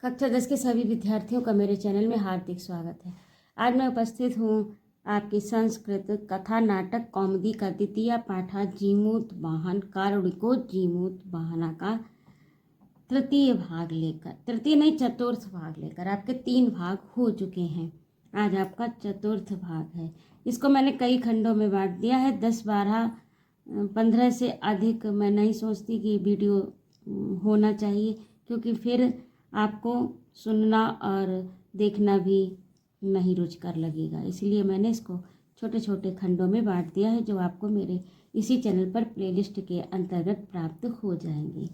कक्षा 10 के सभी विद्यार्थियों का मेरे चैनल में हार्दिक स्वागत है। आज मैं उपस्थित हूँ आपकी संस्कृत कथा नाटक कौमुदी का द्वितीय पाठा जीमूत वाहन कारुणिको जीमूत वाहना का तृतीय भाग लेकर, तृतीय नहीं चतुर्थ भाग लेकर आपके 3 भाग हो चुके हैं। आज आपका चतुर्थ भाग है। इसको मैंने कई खंडों में बांट दिया है। 10, 12, 15 से अधिक मैं नहीं सोचती कि वीडियो होना चाहिए, क्योंकि फिर आपको सुनना और देखना भी नहीं रुचिकर लगेगा। इसलिए मैंने इसको छोटे छोटे खंडों में बांट दिया है, जो आपको मेरे इसी चैनल पर प्लेलिस्ट के अंतर्गत प्राप्त हो जाएंगे।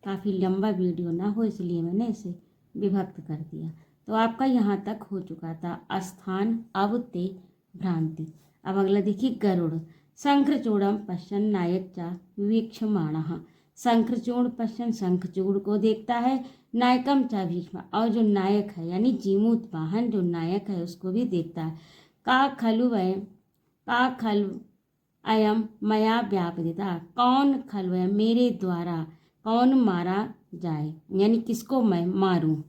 काफ़ी लंबा वीडियो ना हो, इसलिए मैंने इसे विभक्त कर दिया। तो आपका यहाँ तक हो चुका था अस्थान अवते भ्रांति। अब अगला देखिए गरुड़। शंखचूड़म पश्यन नायक चा वीक्षमाणः। शंखचूड़ पश्यन शंखचूड़ को देखता है, नायकम चा भीष्म और जो नायक है यानी जीमूत वाहन जो नायक है उसको भी देखता है। का खलु अयम मया व्यापदिता। कौन खलु है मेरे द्वारा कौन मारा जाए, यानी किसको मैं मारूं।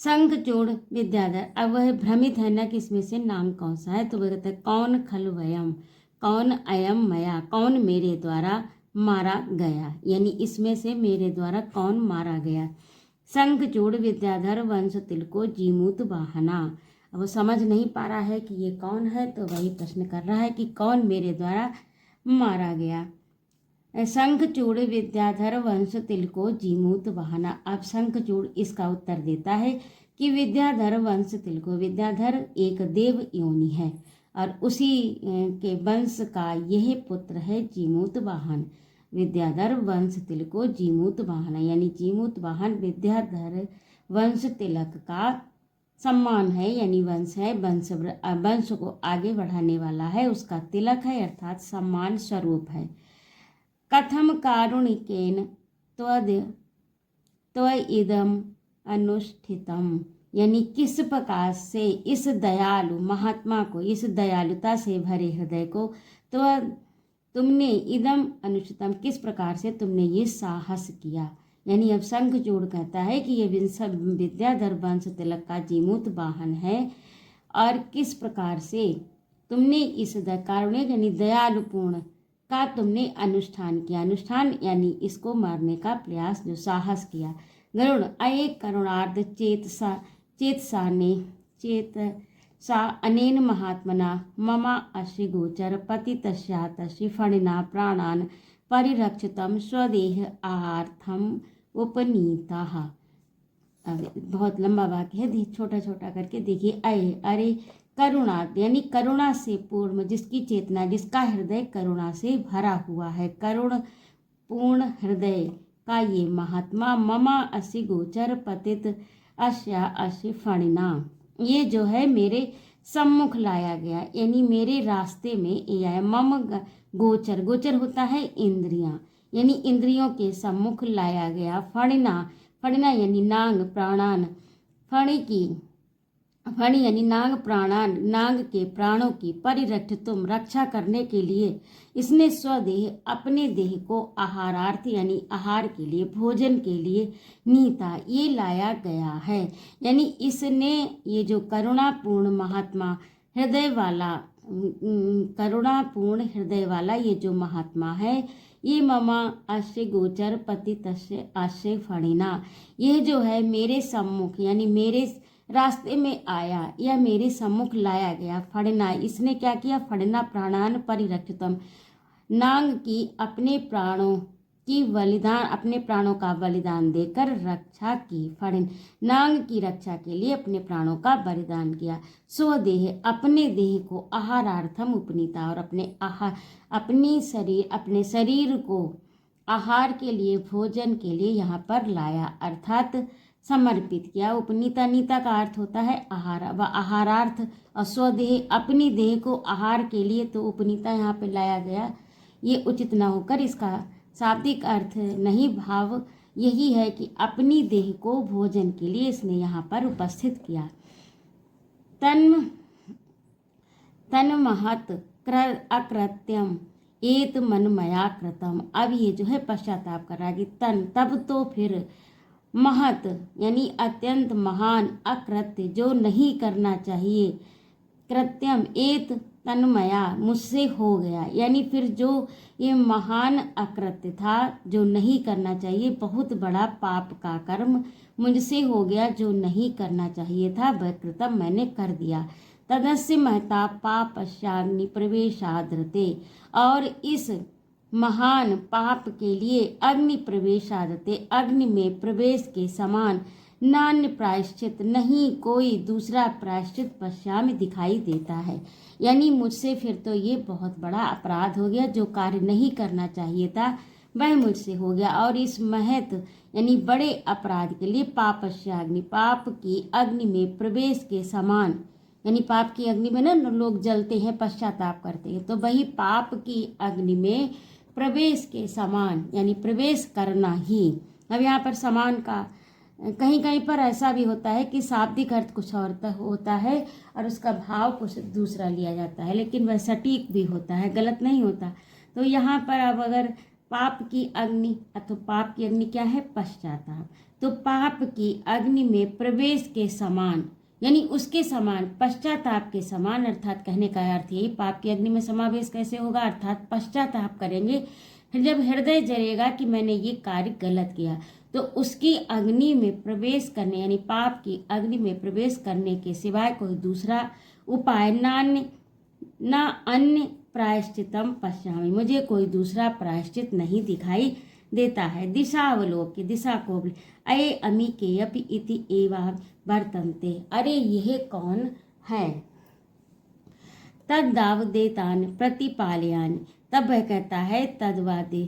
शंखचूड़ विद्याधर, अब वह भ्रमित है ना कि इसमें से नाम कौन सा है, तो वह कहता है कौन खलु वयम, कौन अयम मया, कौन मेरे द्वारा मारा गया, यानी इसमें से मेरे द्वारा कौन मारा गया। शंखचूड़ विद्याधर वंश तिलको जीमूत वाहना। अब वो समझ नहीं पा रहा है कि ये कौन है, तो वही प्रश्न कर रहा है कि कौन मेरे द्वारा मारा गया। शंखचूड़ विद्याधर वंश तिलको जीमूत वाहना। अब शंखचूड़ इसका उत्तर देता है कि विद्याधर वंश तिलको, विद्याधर एक देव योनि है और उसी के वंश का यह पुत्र है जीमूत वाहन। विद्याधर वंश तिलको जीमूत वाहन, यानी जीमूत वाहन विद्याधर वंश तिलक का सम्मान है, यानी वंश है, वंश को आगे बढ़ाने वाला है, उसका तिलक है अर्थात सम्मान स्वरूप है। कथम कारुणिकेन त्वइदम अनुष्ठितम, यानी किस प्रकार से इस दयालु महात्मा को, इस दयालुता से भरे हृदय को तुमने इदम अनुष्ठितम, किस प्रकार से तुमने ये साहस किया। यानी अब शंखचूड़ कहता है कि ये विद्याधर वंश तिलक का जीमूत वाहन है और किस प्रकार से तुमने इस कारुणिक यानी दयालुपूर्ण का तुमने अनुष्ठान किया। अनुष्ठान यानी इसको मारने का प्रयास, जो साहस किया। गरुड़ अयेक करुणार्ध चेतसा अनेन महात्मना ममा अश्य गोचर पतितस्यातस्य फणिना प्राणान् परिरक्षितम स्वदेह आहार्थम उपनीताः। बहुत लंबा वाक्य है, छोटा छोटा करके देखिए। अरे करुणा यानी करुणा से पूर्ण, जिसकी चेतना, जिसका हृदय करुणा से भरा हुआ है, करुण पूर्ण हृदय का ये महात्मा ममा अस्य गोचर पतित अस्य फणिना, ये जो है मेरे सम्मुख लाया गया, यानी मेरे रास्ते में ये आया। मम गोचर, गोचर होता है इंद्रियां, यानी इंद्रियों के सम्मुख लाया गया। फणिना, फणिना यानी नांग प्राणान, फणि यानी नाग प्राणान, नाग के प्राणों की परिरक्षितुम रक्षा करने के लिए इसने स्वदेह अपने देह को आहारार्थ यानी आहार के लिए, भोजन के लिए नीता ये लाया गया है। यानी इसने ये जो करुणापूर्ण महात्मा हृदय वाला, करुणापूर्ण हृदय वाला ये जो महात्मा है, ये ममा आश्रय गोचर पति तस्य आश्रय फणिना, यह जो है मेरे सम्मुख यानी मेरे रास्ते में आया या मेरे सम्मुख लाया गया। फड़ना, इसने क्या किया, फड़ना प्राणान परिरक्षितम, नांग की अपने प्राणों की बलिदान, अपने प्राणों का बलिदान देकर रक्षा की। फड़न नांग की रक्षा के लिए अपने प्राणों का बलिदान किया। स्वदेह अपने देह को आहारार्थम उपनीता, और अपने शरीर को आहार के लिए, भोजन के लिए यहाँ पर लाया अर्थात समर्पित किया। उपनीता, नीता का अर्थ होता है आहार, व आहारार्थ और स्वदेह अपनी देह को आहार के लिए, तो उपनीता यहाँ पे लाया गया। ये उचित न होकर इसका शाब्दिक अर्थ नहीं, भाव यही है कि अपनी देह को भोजन के लिए इसने यहाँ पर उपस्थित किया। तन महत अकृत्यम एत मनमया कृतम। अब ये जो है पश्चाताप कर रहा है कि तन, तब तो फिर महत यानी अत्यंत महान, अकृत्य जो नहीं करना चाहिए, कृत्यम एत तन्मया मुझसे हो गया, यानी फिर जो ये महान अकृत्य था जो नहीं करना चाहिए, बहुत बड़ा पाप का कर्म मुझसे हो गया, जो नहीं करना चाहिए था वह कृतम मैंने कर दिया। तदस्य महता पापस्याग्नि प्रवेशाद्रते, और इस महान पाप के लिए अग्नि प्रवेशादते, अग्नि में प्रवेश के समान, नान्य प्रायश्चित नहीं कोई दूसरा प्रायश्चित पश्चात दिखाई देता है। यानी मुझसे फिर तो ये बहुत बड़ा अपराध हो गया, जो कार्य नहीं करना चाहिए था वह मुझसे हो गया, और इस महत यानी बड़े अपराध के लिए पापस्याग्नि, पाप की अग्नि में प्रवेश के समान, यानी पाप की अग्नि में ना लोग जलते हैं, पश्चाताप करते हैं, तो वही पाप की अग्नि में प्रवेश के समान, यानी प्रवेश करना ही। अब यहाँ पर समान का कहीं कहीं पर ऐसा भी होता है कि शाब्दिक अर्थ कुछ और होता है और उसका भाव कुछ दूसरा लिया जाता है, लेकिन वह सटीक भी होता है, गलत नहीं होता। तो यहाँ पर अब अगर पाप की अग्नि, अथवा पाप की अग्नि क्या है, पश्चाताप, तो पाप की अग्नि में प्रवेश के समान, यानी उसके समान, पश्चाताप के समान, अर्थात कहने का अर्थ यही, पाप की अग्नि में समावेश कैसे होगा, अर्थात पश्चाताप करेंगे। फिर जब हृदय जलेगा कि मैंने ये कार्य गलत किया, तो उसकी अग्नि में प्रवेश करने, यानी पाप की अग्नि में प्रवेश करने के सिवाय कोई दूसरा उपाय ना अन्य प्रायश्चितम पश्यामि, मुझे कोई दूसरा प्रायश्चित नहीं दिखाई देता है। दिशावलोक, दिशा को, अये अमी के अपि इति एवा वर्तन्ते, अरे यह कौन है। तद्दाव देतान प्रतिपालयानि, तब वह कहता है तद्वादे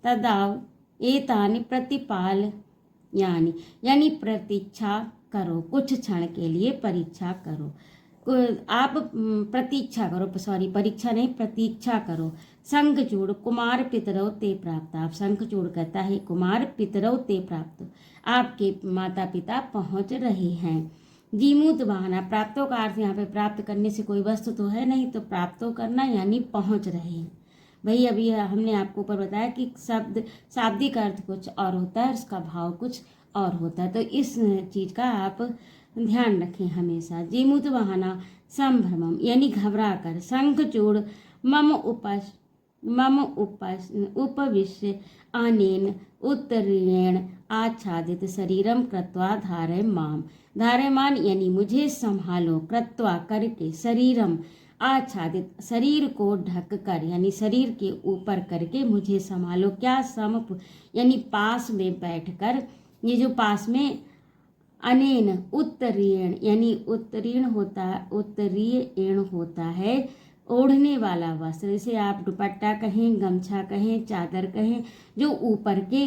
तदाव एतानि प्रतिपालयानि, यानी प्रतीक्षा करो, कुछ क्षण के लिए परीक्षा करो, आप प्रतीक्षा करो, सॉरी परीक्षा नहीं, प्रतीक्षा करो। शंखचूड़ कुमार पितरौ ते प्राप्त, आप शंखचूड़ कहता है कुमार पितरौ ते प्राप्त, आपके माता पिता पहुंच रहे हैं। जीमूत वाहना, प्राप्तों का अर्थ यहाँ पे प्राप्त करने से कोई वस्तु तो है नहीं, तो प्राप्तों करना यानी पहुंच रहे हैं। वही अभी हमने आपको ऊपर बताया कि शब्द शाब्दिक अर्थ कुछ और होता है, उसका भाव कुछ और होता है, तो इस चीज का आप ध्यान रखें हमेशा। जीमूत वाहना संभ्रमम, यानी घबरा कर, शंखचूड़ मम उपविश्य आनेन उत्तरेण आच्छादित शरीरम कृत्वा धारयमाम, धारयमान यानी मुझे संभालो, कृत्वा करके, शरीरम आच्छादित शरीर को ढक कर, यानी शरीर के ऊपर करके मुझे संभालो। क्या सम यानी पास में बैठकर, ये जो पास में, अनेन उत्तरीण यानी उत्तरीण होता है, उत्तरीण होता है ओढ़ने वाला वस्त्र, जैसे आप दुपट्टा कहें, गमछा कहें, चादर कहें, जो ऊपर के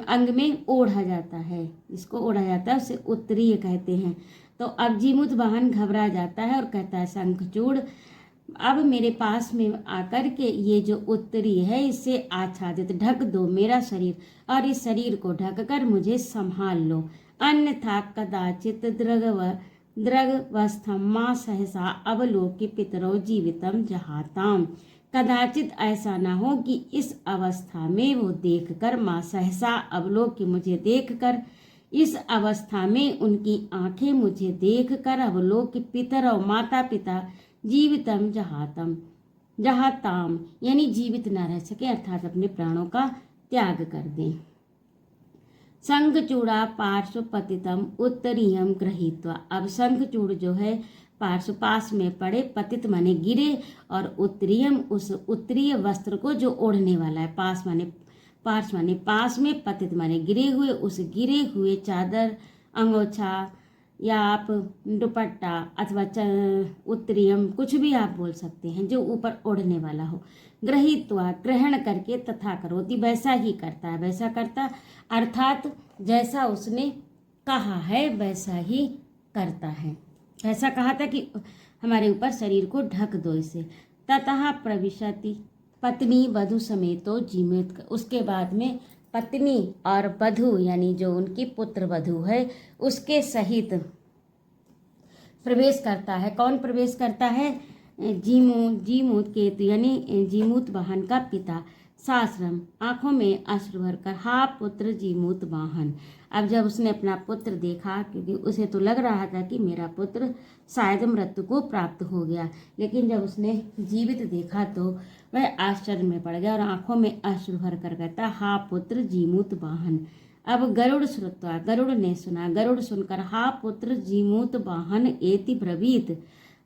अंग में ओढ़ा जाता है, जिसको ओढ़ा जाता है उसे उत्तरीय कहते हैं। तो अब जीमूत वाहन घबरा जाता है और कहता है शंखचूड़ अब मेरे पास में आकर के ये जो उत्तरी है इससे आच्छादित ढक दो मेरा शरीर, और इस शरीर को ढक कर मुझे संभाल लो। अन्यथा कदाचित द्रगवस्थम माँ सहसा अवलोकि पितरो जीवितम जहाताम, कदाचित ऐसा ना हो कि इस अवस्था में वो देखकर, माँ सहसा अवलोकि मुझे देखकर, इस अवस्था में उनकी आंखें मुझे देखकर, अवलोकि पितरो माता पिता, जीवितम जहाताम यानी जीवित न रह सके, अर्थात अपने प्राणों का त्याग कर दें। शंखचूड़ा पार्श्व पतितम उत्तरीयम गृहीत्वा, अब शंखचूड़ जो है पार्श्व पास में पड़े, पतित माने गिरे, और उत्तरीयम उस उत्तरीय वस्त्र को जो ओढ़ने वाला है, पास माने पास में, पतित माने गिरे हुए, उस गिरे हुए चादर, अंगोछा या आप दुपट्टा अथवा उत्तरीयम कुछ भी आप बोल सकते हैं जो ऊपर ओढ़ने वाला हो, गृहीत्वा ग्रहण करके, तथा करोति वैसा ही करता है, वैसा करता अर्थात जैसा उसने कहा है वैसा ही करता है। ऐसा कहा था कि हमारे ऊपर शरीर को ढक दो इसे। ततः प्रविशति पत्नी वधु समेतो जीवित, उसके बाद में पत्नी और वधु यानी जो उनकी पुत्र वधु है उसके सहित प्रवेश करता है। कौन प्रवेश करता है? जीमूत केतु यानी जीमूत वाहन का पिता। साश्रम, आंखों में अश्रु भरकर, हा पुत्र जीमूत वाहन। अब जब उसने अपना पुत्र देखा, क्योंकि उसे तो लग रहा था कि मेरा पुत्र शायद मृत्यु को प्राप्त हो गया, लेकिन जब उसने जीवित देखा तो वह आश्चर्य में पड़ गया और आंखों में अश्रु भरकर कहता, हा पुत्र जीमूत वाहन। अब गरुड़ श्रुत्वा, गरुड़ ने सुना, गरुड़ सुनकर हा पुत्र जीमूत वाहन एति ब्रवीत,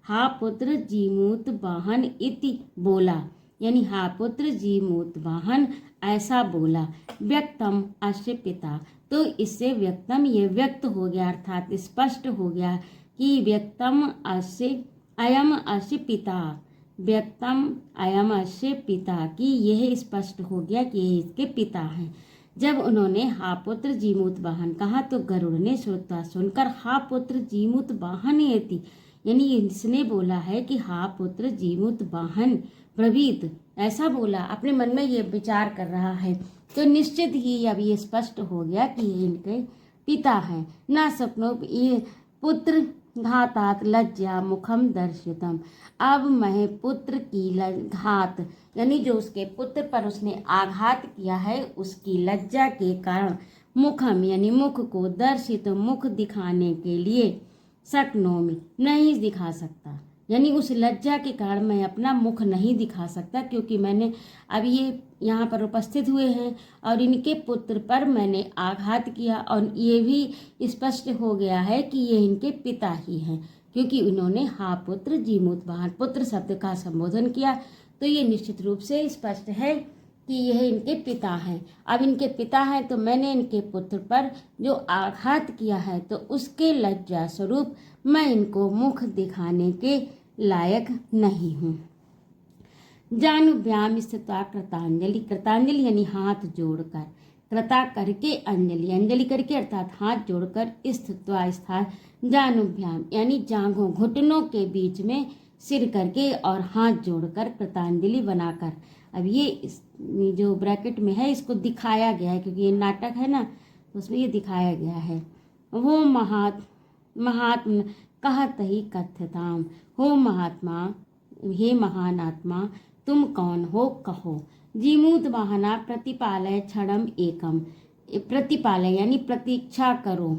हा पुत्र जीमूत वाहन इति बोला, यानी हा पुत्र जीमूत वाहन ऐसा बोला। व्यक्तम अस्य पिता, तो इससे व्यक्तम ये व्यक्त हो गया, अर्थात स्पष्ट हो गया कि व्यक्तम अस्य अयम अस्य पिता, व्यक्तम अयम अस्य पिता, कि यह स्पष्ट हो गया कि ये इसके पिता हैं। जब उन्होंने हा पुत्र जीमूत वाहन कहा तो गरुड़ ने श्रुत्वा सुनकर हा पुत्र जीमूत वाहन एति, यानी इसने बोला है कि हा पुत्र जीमूत वाहन प्रवीत, ऐसा बोला, अपने मन में ये विचार कर रहा है। तो निश्चित ही अब ये स्पष्ट हो गया कि ये इनके पिता हैं। ना सपनो ये पुत्र घातात लज्जा मुखम दर्शितम, अब मैं पुत्र की घात, यानी जो उसके पुत्र पर उसने आघात किया है उसकी लज्जा के कारण, मुखम यानी मुख को, दर्शित मुख दिखाने के लिए, शक्नोमि नहीं दिखा सकता, यानी उस लज्जा के कारण मैं अपना मुख नहीं दिखा सकता, क्योंकि मैंने अब ये यहाँ पर उपस्थित हुए हैं और इनके पुत्र पर मैंने आघात किया और ये भी स्पष्ट हो गया है कि ये इनके पिता ही हैं, क्योंकि इन्होंने हा पुत्र जीमूत वाहन पुत्र शब्द का संबोधन किया। तो ये निश्चित रूप से स्पष्ट है कि यह इनके पिता हैं। अब इनके पिता हैं तो मैंने इनके पुत्र पर जो आघात किया है तो उसके लज्जा स्वरूप मैं इनको मुख दिखाने के लायक नहीं हूँ। जानुभ्याम स्थित्वा कृतांजलि, कृतांजलि यानी हाथ जोड़कर, कृता करके अंजलि, अंजलि करके अर्थात हाथ जोड़कर, स्थित्वा स्थान, जानुभ्याम यानी जांघों घुटनों के बीच में सिर करके और हाथ जोड़कर कृतांजलि बनाकर। अब ये जो ब्रैकेट में है इसको दिखाया गया है, क्योंकि ये नाटक है ना, तो उसमें ये दिखाया गया है। वो महात्म कहत ही कथ्यताम, हो महात्मा, हे महान आत्मा, तुम कौन हो कहो। जीमूत वाहना प्रतिपालय क्षणम एकम, प्रतिपालय यानी प्रतीक्षा करो,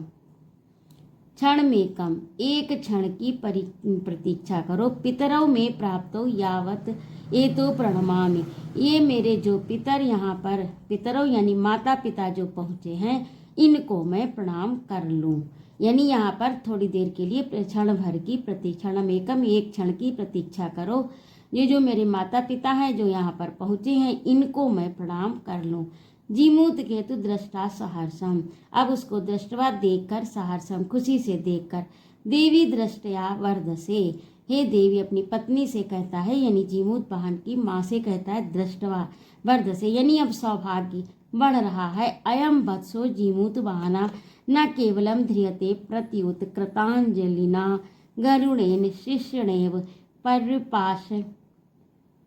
क्षण में कम एक क्षण की प्रतीक्षा करो। पितरों में प्राप्तो यावत ये तो प्रणमामि, ये मेरे जो पितर यहाँ पर, पितरों यानी माता पिता जो पहुँचे हैं इनको मैं प्रणाम कर लूँ, यानी यहाँ पर थोड़ी देर के लिए क्षण भर की प्रतीक्षा में कम एक क्षण की प्रतीक्षा करो। ये जो मेरे माता पिता हैं जो यहाँ पर पहुँचे हैं इनको मैं प्रणाम कर लूँ। जीमूत केतु दृष्टा सहर्षम, अब उसको दृष्टवा देखकर, सहर्षम खुशी से देखकर, देवी दृष्टया वर्धसे, हे देवी अपनी पत्नी से कहता है, यानी जीमूत वाहन की माँ से कहता है, दृष्टवा वर्धसे यानी अब सौभाग्य बढ़ रहा है। अयम वत्सो जीमूत वाहना न केवलम ध्रियते प्रत्युत कृतांजलिना गरुड़ेन शिष्यणेव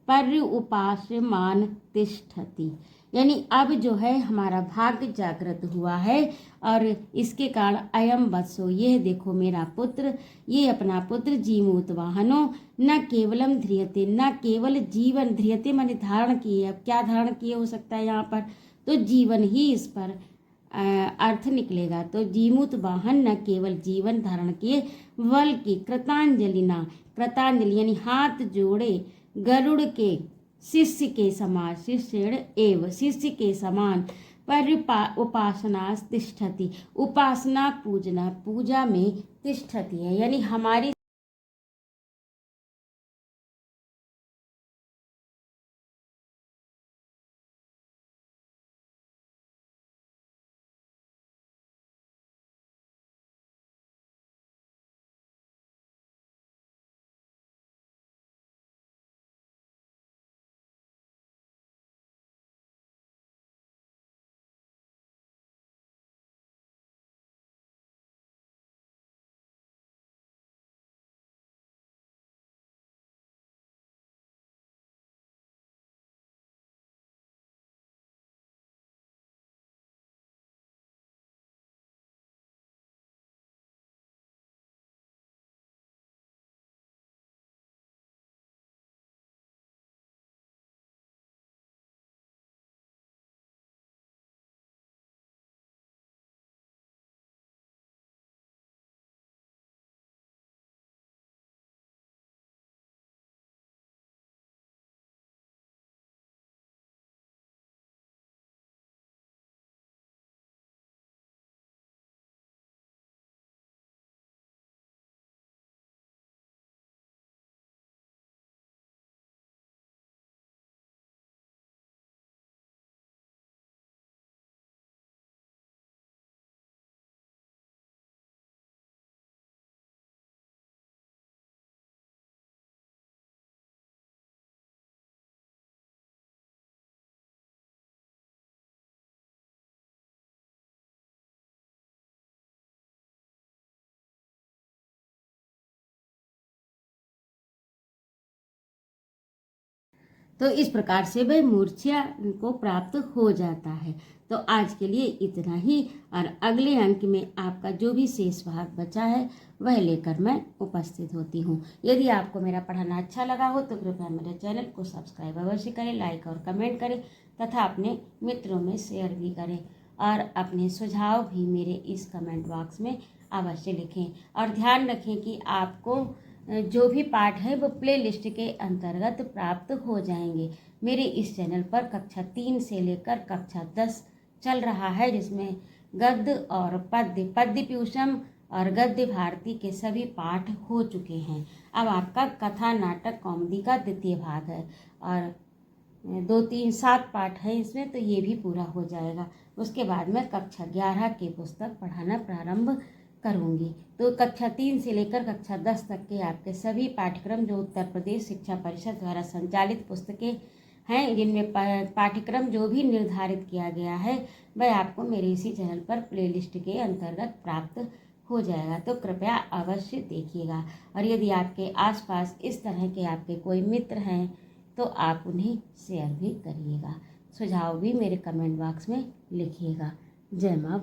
पर्युपास्यमान तिष्ठति, यानी अब जो है हमारा भाग्य जागृत हुआ है और इसके कारण अयम वत्सो, यह देखो मेरा पुत्र, ये अपना पुत्र जीमूत वाहनो न केवलम ध्रियते, न केवल जीवन, ध्रियते माने धारण किए, अब क्या धारण किए हो सकता है यहाँ पर, तो जीवन ही इस पर अर्थ निकलेगा। तो जीमूत वाहन न केवल जीवन धारण किए बल्कि कृतांजलिना, कृतांजलि यानी हाथ जोड़े गरुड़ के शिष्य के समान, शिष्य एवं शिष्य के समान, पर उपासना तिष्ठति, उपासना पूजना पूजा में तिष्ठति है, यानी हमारी तो इस प्रकार से वह मूर्छा को प्राप्त हो जाता है। तो आज के लिए इतना ही, और अगले अंक में आपका जो भी शेष भाग बचा है वह लेकर मैं उपस्थित होती हूँ। यदि आपको मेरा पढ़ाना अच्छा लगा हो तो कृपया मेरे चैनल को सब्सक्राइब अवश्य करें, लाइक और कमेंट करें तथा अपने मित्रों में शेयर भी करें, और अपने सुझाव भी मेरे इस कमेंट बॉक्स में अवश्य लिखें। और ध्यान रखें कि आपको जो भी पाठ है वो प्ले लिस्ट के अंतर्गत प्राप्त हो जाएंगे। मेरे इस चैनल पर कक्षा 3 से लेकर कक्षा 10 चल रहा है, जिसमें गद्य और पद्य प्यूषम और गद्य भारती के सभी पाठ हो चुके हैं। अब आपका कथा नाटक कॉमेडी का द्वितीय भाग है, और 2 3 7 पाठ है इसमें, तो ये भी पूरा हो जाएगा। उसके बाद मैं कक्षा 11 की पुस्तक पढ़ाना प्रारंभ करूंगी। तो कक्षा 3 से लेकर कक्षा 10 तक के आपके सभी पाठ्यक्रम जो उत्तर प्रदेश शिक्षा परिषद द्वारा संचालित पुस्तकें हैं, जिनमें पाठ्यक्रम जो भी निर्धारित किया गया है वह आपको मेरे इसी चैनल पर प्लेलिस्ट के अंतर्गत प्राप्त हो जाएगा। तो कृपया अवश्य देखिएगा। और यदि आपके आसपास इस तरह के आपके कोई मित्र हैं तो आप उन्हें शेयर भी करिएगा। सुझाव भी मेरे कमेंट बॉक्स में लिखिएगा। जय माँ।